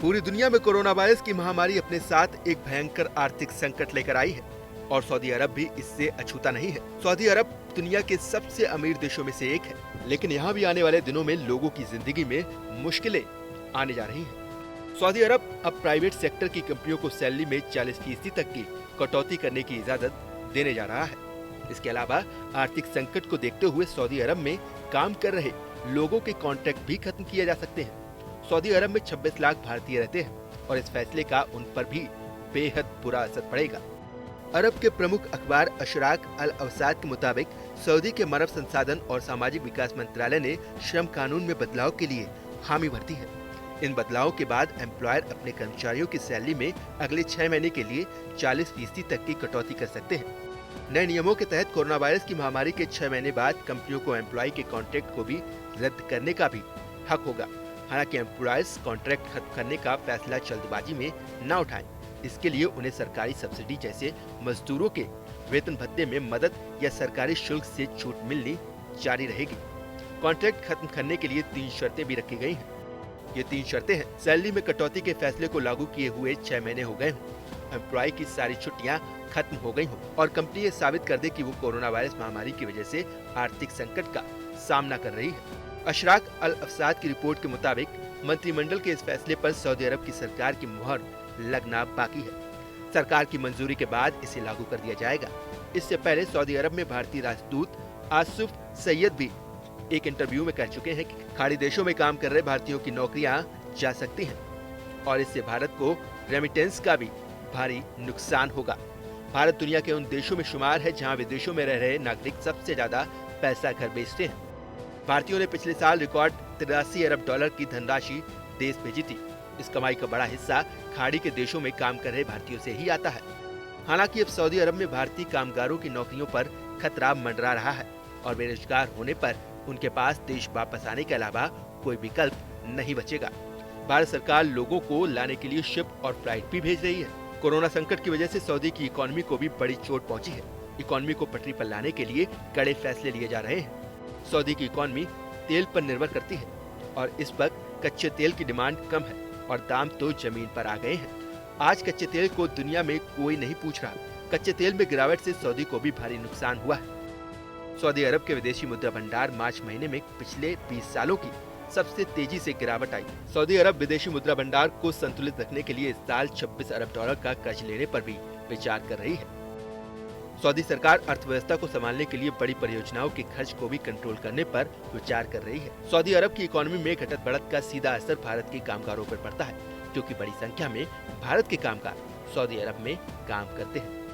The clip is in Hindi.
पूरी दुनिया में कोरोना वायरस की महामारी अपने साथ एक भयंकर आर्थिक संकट लेकर आई है और सऊदी अरब भी इससे अछूता नहीं है। सऊदी अरब दुनिया के सबसे अमीर देशों में से एक है, लेकिन यहाँ भी आने वाले दिनों में लोगों की जिंदगी में मुश्किलें आने जा रही हैं। सऊदी अरब अब प्राइवेट सेक्टर की कंपनियों को सैलरी में 40% तक की कटौती करने की इजाजत देने जा रहा है। इसके अलावा आर्थिक संकट को देखते हुए सऊदी अरब में काम कर रहे लोगों के कॉन्ट्रैक्ट भी खत्म किए जा सकते हैं। सऊदी अरब में 26 लाख भारतीय रहते हैं और इस फैसले का उन पर भी बेहद बुरा असर पड़ेगा। अरब के प्रमुख अखबार अशराक अल अवसाद के मुताबिक सऊदी के मानव संसाधन और सामाजिक विकास मंत्रालय ने श्रम कानून में बदलाव के लिए हामी भरती है। इन बदलावों के बाद एम्प्लॉयर अपने कर्मचारियों की सैलरी में अगले 6 महीने के लिए 40% तक की कटौती कर सकते हैं। नए नियमों के तहत कोरोना वायरस की महामारी के 6 महीने बाद कंपनियों को एम्प्लॉय के कॉन्ट्रैक्ट को भी रद्द करने का भी हक होगा। हालांकि एम्प्लॉयर्स कॉन्ट्रैक्ट खत्म करने का फैसला जल्दबाजी में न उठाएं। इसके लिए उन्हें सरकारी सब्सिडी जैसे मजदूरों के वेतन भत्ते में मदद या सरकारी शुल्क से छूट मिलनी जारी रहेगी। कॉन्ट्रैक्ट खत्म करने के लिए 3 शर्तें भी रखी गई हैं। ये 3 शर्तें हैं: सैलरी में कटौती के फैसले को लागू किए हुए 6 महीने हो गए हों, एम्प्लॉय की सारी छुट्टियां खत्म हो गई हों और कंपनी ये साबित कर दे कि वो कोरोना वायरस महामारी की वजह से आर्थिक संकट का सामना कर रही है। अशराक अल अफसाद की रिपोर्ट के मुताबिक मंत्रिमंडल के इस फैसले पर सऊदी अरब की सरकार की मुहर लगना बाकी है। सरकार की मंजूरी के बाद इसे लागू कर दिया जाएगा। इससे पहले सऊदी अरब में भारतीय राजदूत आसिफ सैयद भी एक इंटरव्यू में कह चुके हैं कि खाड़ी देशों में काम कर रहे भारतीयों की नौकरियां जा सकती हैं और इससे भारत को रेमिटेंस का भी भारी नुकसान होगा। भारत दुनिया के उन देशों में शुमार है जहां विदेशों में रह रहे नागरिक सबसे ज्यादा पैसा घर भेजते हैं। भारतीयों ने पिछले साल रिकॉर्ड 83 अरब डॉलर की धनराशि देश भेजी थी। इस कमाई का बड़ा हिस्सा खाड़ी के देशों में काम कर रहे भारतीयों से ही आता है। हालांकि अब सऊदी अरब में भारतीय कामगारों की नौकरियों पर खतरा मंडरा रहा है और बेरोजगार होने पर उनके पास देश वापस आने के अलावा कोई विकल्प नहीं बचेगा। भारत सरकार लोगों को लाने के लिए शिप और फ्लाइट भी भेज रही है। कोरोना संकट की वजह से सऊदी की इकोनॉमी को भी बड़ी चोट पहुंची है। इकोनॉमी को पटरी पर लाने के लिए कड़े फैसले लिए जा रहे हैं। सऊदी की इकोनॉमी तेल पर निर्भर करती है और इस वक्त कच्चे तेल की डिमांड कम है और दाम तो जमीन पर आ गए हैं। आज कच्चे तेल को दुनिया में कोई नहीं पूछ रहा। कच्चे तेल में गिरावट से सऊदी को भी भारी नुकसान हुआ है। सऊदी अरब के विदेशी मुद्रा भंडार मार्च महीने में पिछले 20 सालों की सबसे तेजी से गिरावट आई। सऊदी अरब विदेशी मुद्रा भंडार को संतुलित रखने के लिए इस साल 26 अरब डॉलर का कर्ज लेने पर भी विचार कर रही है। सऊदी सरकार अर्थव्यवस्था को संभालने के लिए बड़ी परियोजनाओं के खर्च को भी कंट्रोल करने पर विचार कर रही है। सऊदी अरब की इकोनॉमी में घटत बढ़त का सीधा असर भारत के कामगारों पर पड़ता है, क्योंकि बड़ी संख्या में भारत के कामगार सऊदी अरब में काम करते हैं।